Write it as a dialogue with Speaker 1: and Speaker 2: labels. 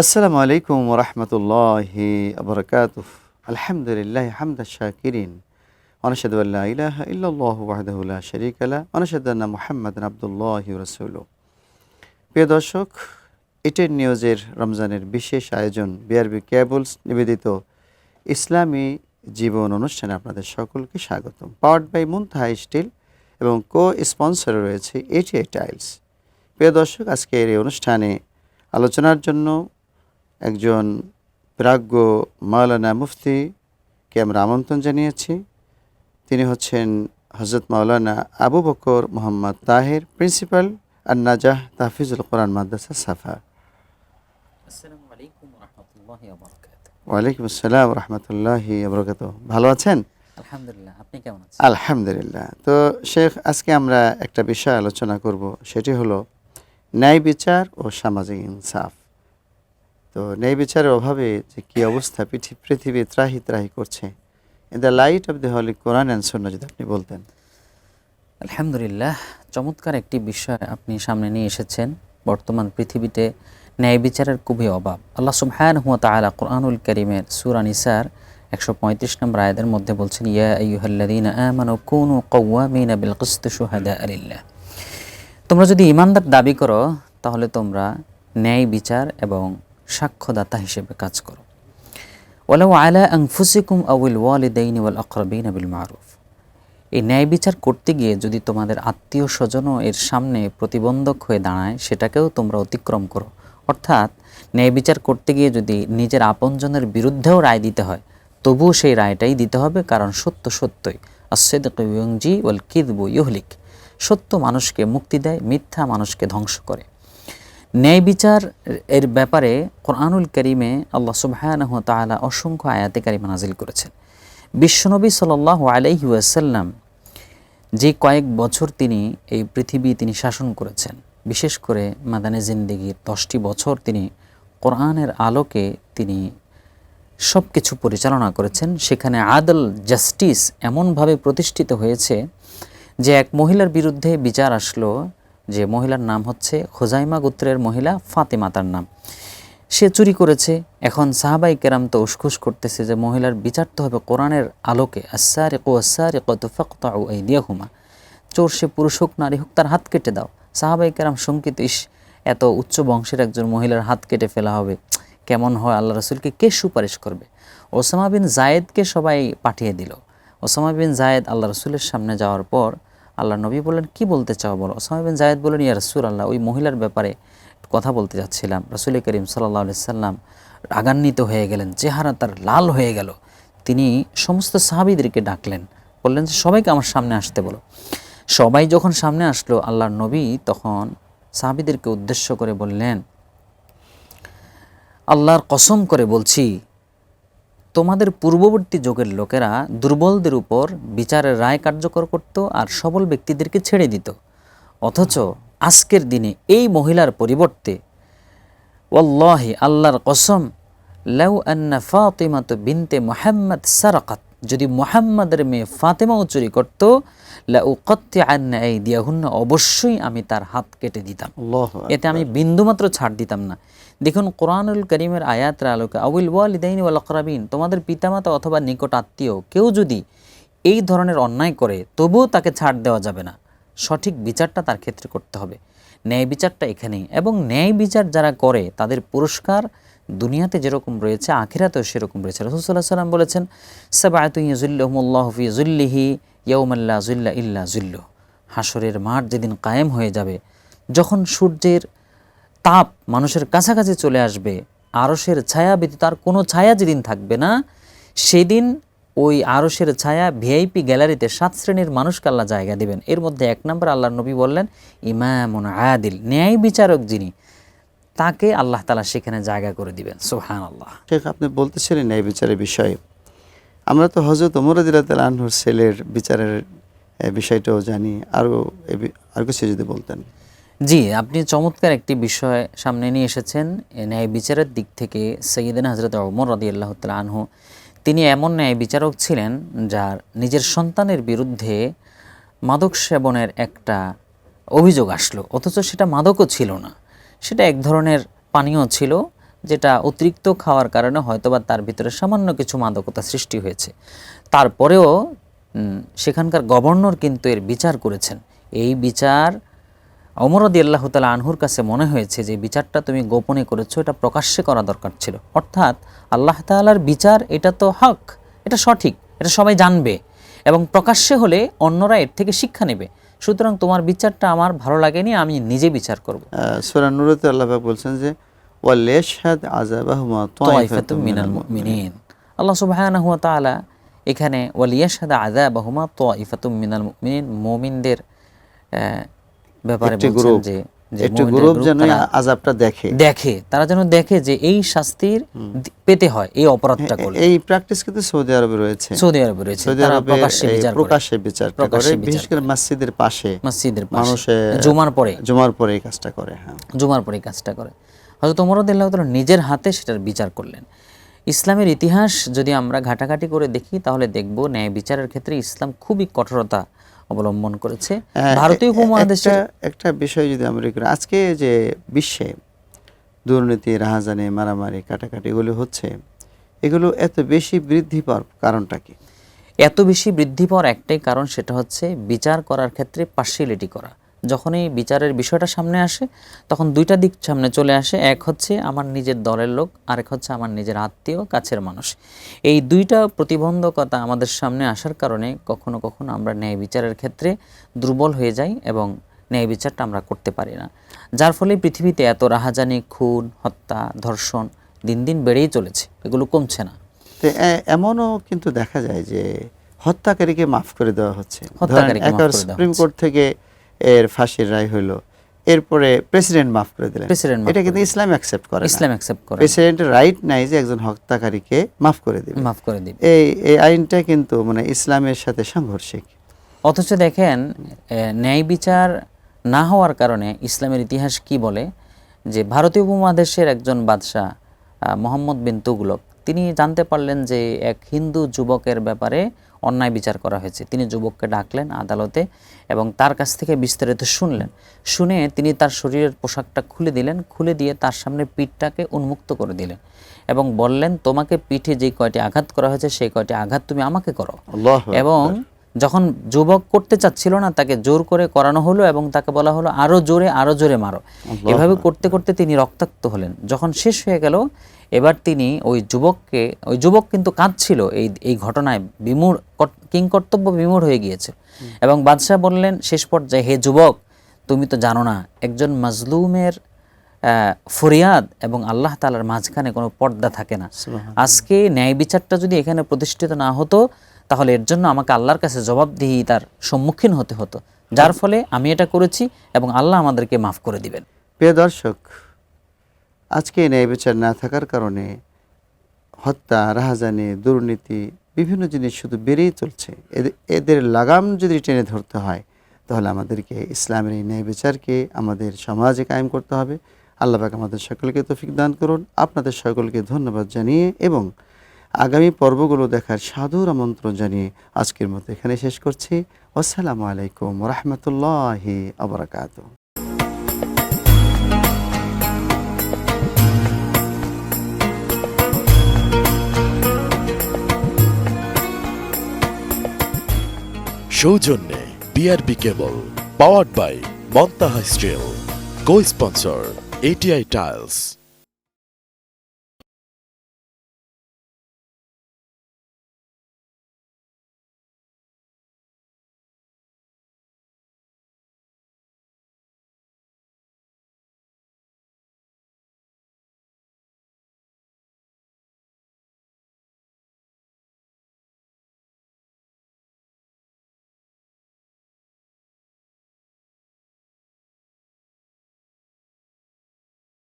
Speaker 1: আসসালামু আলাইকুম ওয়া রাহমাতুল্লাহি ওয়া বারাকাতুহু। আলহামদুলিল্লাহি হামদাশ শাকিরিন ওয়া নাশহাদু আল্লা ইলাহা ইল্লাল্লাহু ওয়াহদাহু লা শারীকা লাহু ওয়া নাশহাদু আন্না মুহাম্মাদান আবদুল্লাহি ওয়া রাসূলুহু। প্রিয় দর্শক, ইটেন নিউজের রমজানের বিশেষ আয়োজন বিআরবি কেবলস নিবেদিত ইসলামী জীবন অনুষ্ঠানে আপনাদের সকলকে স্বাগতম। পাওয়ার্ড বাই মুনতাহা স্টিল এবং স্পন্সরে রয়েছে এটিআই টাইলস। প্রিয় দর্শক, আজকের এই অনুষ্ঠানে আলোচনার জন্য একজন প্রাজ্ঞ মাওলানা মুফতিকে আমরা আমন্ত্রণ জানিয়েছি। তিনি হচ্ছেন হযরত মাওলানা আবু বকর মোহাম্মদ তাহের, প্রিন্সিপাল আন-নাজাহ তাহফিজুল কোরআন মাদ্রাসা সাফা।
Speaker 2: আসসালামু আলাইকুম ওয়া রাহমাতুল্লাহি ওয়া বারাকাতুহু।
Speaker 1: ওয়ালাইকুম আসসালাম ওয়া রাহমাতুল্লাহি ওয়া বারাকাতুহু। ভালো আছেন?
Speaker 2: আলহামদুলিল্লাহ, আপনি কেমন আছেন?
Speaker 1: আলহামদুলিল্লাহ। তো শেখ, আজকে আমরা একটা বিষয় আলোচনা করব, সেটি হলো ন্যায় বিচার ও সামাজিক ইনসাফ। তো ন্যায় বিচারের অভাবে যে কী অবস্থা পৃথিবী ত্রাহি ত্রাহি করছে, in the light off the Holi Quran and সুন্নাহ যদি আপনি বলতেন।
Speaker 2: আলহামদুলিল্লাহ, চমৎকার একটি বিষয় আপনি সামনে নিয়ে এসেছেন। বর্তমান পৃথিবীতে ন্যায় বিচারের খুবই অভাব। আল্লাহ সুবহানাহু ওয়া তাআলা কুরআনুল কারীমের সূরা নিসার 135 নম্বর আয়াতের মধ্যে বলছেন, ইয়া আইয়ুহাল্লাযীনা আমানু কুনু কাওয়ামিনা বিল কিসতি শুহাদা লিল্লাহ। তোমরা যদি ঈমানদার দাবি করো তাহলে তোমরা ন্যায় বিচার এবং সাক্ষ্যদাতা হিসেবে কাজ করো। ওয়ালাউ আলা আনফুসিকুম আউল ওয়ালিদাইনি ওয়াল আকরাবিনা বিল মারুফ। এই ন্যায় বিচার করতে গিয়ে যদি তোমাদের আত্মীয় স্বজনও এর সামনে প্রতিবন্ধক হয়ে দাঁড়ায়, সেটাকেও তোমরা অতিক্রম করো। অর্থাৎ ন্যায় বিচার করতে গিয়ে যদি নিজের আপনজনের বিরুদ্ধেও রায় দিতে হয়, তবুও সেই রায়টাই দিতে হবে, কারণ সত্য সত্যই। আস-সিদকু ইউনজি ওয়াল কিযবু ইউহলিক। সত্য মানুষকে মুক্তি দেয়, মিথ্যা মানুষকে ধ্বংস করে। ন্যায় বিচার এর ব্যাপারে কোরআনুল কারীমে আল্লাহ সুবহানাহু ওয়া তাআলা অসংখ্য আয়াতে কারিমা নাজিল করেছেন। বিশ্বনবী সাল্লাল্লাহু আলাইহি ওয়াসাল্লাম যে কয়েক বছর তিনি এই পৃথিবী শাসন করেছেন, বিশেষ করে মাদানে জিন্দেগির 10টি বছর তিনি কোরআনের আলোকে তিনি সব কিছু পরিচালনা করেছেন। সেখানে আদল, জাস্টিস এমনভাবে প্রতিষ্ঠিত হয়েছে যে এক মহিলার বিরুদ্ধে বিচার আসলো, যে মহিলার নাম হচ্ছে খুজাইমা গোত্রের মহিলা ফাতেমা তার নাম। সে চুরি করেছে। এখন সাহাবাই কেরাম তো উসখুস করতেছে যে মহিলার বিচার তো হবে কোরআনের আলোকে। আস-সারিকু ওয়াস-সারিকাতু ফাকতাউ আইদিয়াহুমা। চোর সে পুরুষ হোক নারী হোক, তার হাত কেটে দাও। সাহাবাই কেরাম শঙ্কিত, এত উচ্চ বংশের একজন মহিলার হাত কেটে ফেলা হবে, কেমন হয়? আল্লাহ রাসূলকে কে সুপারিশ করবে? ওসামা বিন জায়েদকে সবাই পাঠিয়ে দিল। ওসামা বিন জায়েদ আল্লাহ রাসূলের সামনে যাওয়ার পর আল্লাহ নবী বললেন, কি বলতে চাও বলো। ওসামা বিন জায়েদ বললেন, ইয়া রাসূলুল্লাহ, ওই মহিলার ব্যাপারে কথা বলতে যাচ্ছিলাম। রাসূল করিম সাল্লাল্লাহু আলাইহি সাল্লাম রাগান্বিত হয়ে গেলেন, চেহারা তার লাল হয়ে গেল। তিনি সমস্ত সাহাবীদেরকে ডাকলেন, বললেন যে সবাইকে আমার সামনে আসতে বলো। সবাই যখন সামনে আসলো, আল্লাহর নবী তখন সাহাবীদেরকে উদ্দেশ্য করে বললেন, আল্লাহর কসম করে বলছি, তোমাদের পূর্ববর্তী যুগের লোকেরা দুর্বলদের উপর বিচারের রায় কার্যকর করত আর সবল ব্যক্তিদেরকে ছেড়ে দিত। অথচ আজকের দিনে এই মহিলার পরিবর্তে, ওয়াল্লাহি আল্লাহর কসম, লাউ আন্না ফাতিমাতু বিনতে মুহাম্মদ সারাকাত, যদি মুহাম্মাদের মেয়ে ফাতেমাও চুরি করত, লা উকাত্তিআন্না আইদিয়াহুন্না, অবশ্যই আমি তার হাত কেটে দিতাম। এতে আমি বিন্দুমাত্র ছাড় দিতাম না। দেখুন কোরআনুল কারীমের আয়াতের আলোকে, আউল ওয়ালিদাইনি ওয়াল আকরাবিন, তোমাদের পিতামাতা অথবা নিকট আত্মীয় কেউ যদি এই ধরনের অন্যায় করে, তবুও তাকে ছাড় দেওয়া যাবে না। সঠিক বিচারটা তার ক্ষেত্রে করতে হবে। ন্যায় বিচারটা এখানেই। এবং ন্যায় বিচার যারা করে তাদের পুরস্কার দুনিয়াতে যেরকম রয়েছে, আখিরাতেও সেরকম রয়েছে। রাসূল সাল্লাল্লাহু আলাইহি ওয়াসাল্লাম বলেছেন, সাবআতুন ইয়াযিল্লুহুমুল্লাহু ফি যিল্লিহি ইয়াওমা লা যিল্লা ইল্লা যিল্লুহু। হাসরের মাঠ যেদিন কায়েম হয়ে যাবে, যখন সূর্যের তাপ মানুষের কাছাকাছি চলে আসবে, আরশের ছায়া ব্যতীত আর কোনো ছায়া যেদিন থাকবে না, সেদিন ওই আরশের ছায়া ভিআইপি গ্যালারিতে 7 শ্রেণীর মানুষকে আল্লাহ জায়গা দিবেন। এর মধ্যে 1 নম্বর আল্লাহর নবী বললেন, ইমামুন আদিল, ন্যায় বিচারক যিনি, তাকে আল্লাহ তাআলা সেখানে জায়গা করে দিবেন। সুবহানাল্লাহ।
Speaker 1: শেখ, আপনি বলতেছিলেন ন্যায় বিচারের বিষয়ে। আমরা তো হযরত ওমর রাদিয়াল্লাহু তাআলা আনহুর ছেলের বিচারের বিষয়টাও জানি। আর কিছু যদি বলতেন।
Speaker 2: জি, আপনি চমৎকার একটি বিষয় সামনে নিয়ে এসেছেন। ন্যায় বিচারের দিক থেকে সাইয়্যিদনা হযরত ওমর রাদিয়াল্লাহু তাআলা আনহু, তিনি এমন ন্যায় বিচারক ছিলেন যার নিজের সন্তানের বিরুদ্ধে মাদক সেবনের একটা অভিযোগ আসলো, অথচ সেটা মাদকও ছিল না, সেটা এক ধরনের পানীয় ছিল যেটা অতিরিক্ত খাওয়ার কারণে হয়তোবা তার ভিতরে সামান্য কিছু মাদকতা সৃষ্টি হয়েছে, তারপরেও সেখানকার গভর্নর কিন্তু এর বিচার করেছেন। এই বিচার ওমর রাদিয়াল্লাহু তাআলা আনহুর কাছে মনে হয়েছে যে বিচারটা তুমি গোপনে করেছো, এটা প্রকাশ্যে করা দরকার ছিল। অর্থাৎ আল্লাহ তাআলার বিচার এটা তো হক, এটা সঠিক, এটা সবাই জানবে এবং প্রকাশ্যে হলে অন্যরা এর থেকে শিক্ষা নেবে। সুতরাং তোমার বিচারটা আমার ভালো লাগেনি, আমি নিজে বিচার করব।
Speaker 1: সূরা নূরে আল্লাহ পাক বলছেন যে ওয়ালিয়াশহাদ আযাবাহুমা
Speaker 2: তাইফাতুম মিনাল মুমিনিন। আল্লাহ সুবহানাহু ওয়া তাআলা এখানে ওয়ালিয়াশহাদ আযাবাহুমা তাইফাতুম মিনাল মুমিনিন, মুমিনদের ব্যাপারে বলছেন যে
Speaker 1: একটু গ্রুপ যেন আযাবটা দেখে,
Speaker 2: তারা যেন দেখে যে এই শাস্তির পেতে হয় এই অপরাধটা করলে।
Speaker 1: এই প্র্যাকটিস কিন্তু সৌদি আরবে রয়েছে। তারা প্রকাশ্যে বিচার করে, বিশেষ করে মসজিদের পাশে মানুষ জুমার পরে এই কাজটা করে। হ্যাঁ,
Speaker 2: জুমার পরে এই কাজটা করে। হযরত ওমর রাদিয়াল্লাহু তাআলা নিজের হাতে সেটার বিচার করলেন। ইসলামের ইতিহাস যদি আমরা ঘাটাঘাটি করে দেখি তাহলে দেখব ন্যায় বিচারের ক্ষেত্রে ইসলাম খুবই কঠোরতা অবলম্বন করেছে। ভারতীয় উপমহাদেশে একটা
Speaker 1: বিষয় যদি আমরা করি, আজকে যে বিশ্বে দুর্নীতি, রাহাজানি, মারামারি, কাটাকাটি এগুলো হচ্ছে, এগুলো এত বেশি বৃদ্ধি পাওয়ার কারণটা কি?
Speaker 2: এত বেশি বৃদ্ধি পাওয়ার একটাই কারণ, সেটা হচ্ছে বিচার করার ক্ষেত্রে পার্সিয়ালিটি করা। যখনই বিচারের বিষয়টা সামনে আসে তখন দুইটা দিক সামনে চলে আসে। এক হচ্ছে আমার নিজের দলের লোক, আরেক হচ্ছে আমার নিজের আত্মীয়, কাছের মানুষ। এই দুইটা প্রতিবন্ধকতা আমাদের সামনে আসার কারণে কখনো কখনো আমরা ন্যায় বিচারের ক্ষেত্রে দুর্বল হয়ে যাই এবং ন্যায় বিচারটা আমরা করতে পারি না, যার ফলে পৃথিবীতে এত রাহাজানি, খুন, হত্যা, ধর্ষণ দিন দিন বেড়েই চলেছে, এগুলো কমছে না।
Speaker 1: এমনও কিন্তু দেখা যায় যে হত্যাকারীকে মাফ করে দেওয়া হচ্ছে। সুপ্রিম কোর্ট থেকে এর ফাঁসির রায় হলো, এরপরে প্রেসিডেন্ট মাফ করে দিলেন। এটা কিন্তু ইসলাম অ্যাকসেপ্ট করে না। প্রেসিডেন্টের রাইট নাই যে একজন হত্যাকারীকে মাফ করে দিবে। এই আইনটা কিন্তু মানে ইসলামের সাথে সাংঘর্ষিক।
Speaker 2: অথচ দেখেন ন্যায় বিচার না হওয়ার কারণে ইসলামের ইতিহাস কি বলে যে ভারতীয় উপমহাদেশের একজন বাদশাহ মোহাম্মদ বিন তুগলক, তিনি জানতে পারলেন যে এক হিন্দু যুবকের ব্যাপারে অন্যায় বিচার করা হয়েছে। তিনি যুবককে ডাকলেন আদালতে এবং তার কাছ থেকে বিস্তারিত শুনলেন। শুনে তিনি তার শরীরের পোশাকটা খুলে দিলেন, খুলে দিয়ে তার সামনে পিঠটাকে উন্মুক্ত করে দিলেন এবং বললেন, তোমাকে পিঠে যে কয়টি আঘাত করা হয়েছে সেই কয়টি আঘাত তুমি আমাকে করো। এবং যখন যুবক করতে চাচ্ছিল না, তাকে জোর করে করানো হলো এবং তাকে বলা হলো আরো জোরে মারো। এভাবে করতে করতে তিনি রক্তাক্ত হলেন। যখন শেষ হয়ে গেল, এবার তিনি ওই যুবক কিন্তু কাঁদছিল এই ঘটনায়, কিংকর্তব্য বিমূঢ় হয়ে গিয়েছে। এবং বাদশাহ বললেন শেষ পর্যায়ে, হে যুবক, তুমি তো জানো না একজন মাজলুমের ফরিয়াদ এবং আল্লাহ তাআলার মাঝখানে কোনো পর্দা থাকে না। আজকে ন্যায় বিচারটা যদি এখানে প্রতিষ্ঠিত না হতো তাহলে এর জন্য আমাকে আল্লাহর কাছে জবাবদিহি তার সম্মুখীন হতে হতো, যার ফলে আমি এটা করেছি এবং আল্লাহ আমাদেরকে মাফ করে দিবেন।
Speaker 1: প্রিয় দর্শক, আজকে ন্যায় বিচার না থাকার কারণে হত্যা, রাহাজানি, দুর্নীতি বিভিন্ন জিনিস শুধু বেড়েই চলছে। এদের লাগাম যদি টেনে ধরতে হয় তাহলে আমাদেরকে ইসলামের এই ন্যায় বিচারকে আমাদের সমাজে কায়েম করতে হবে। আল্লাহ পাক আমাদের সকলকে তৌফিক দান করুন। আপনাদের সকলকে ধন্যবাদ জানিয়ে এবং আগামী পর্বগুলো দেখার সাদর আমন্ত্রণ জানিয়ে আজকের মতো এখানে শেষ করছি। আসসালামু আলাইকুম ওয়া রাহমাতুল্লাহি ওয়া বারাকাতুহু।
Speaker 3: সৌজন্যে BRB cable, powered by Montaha steel, co sponsor ATI tiles.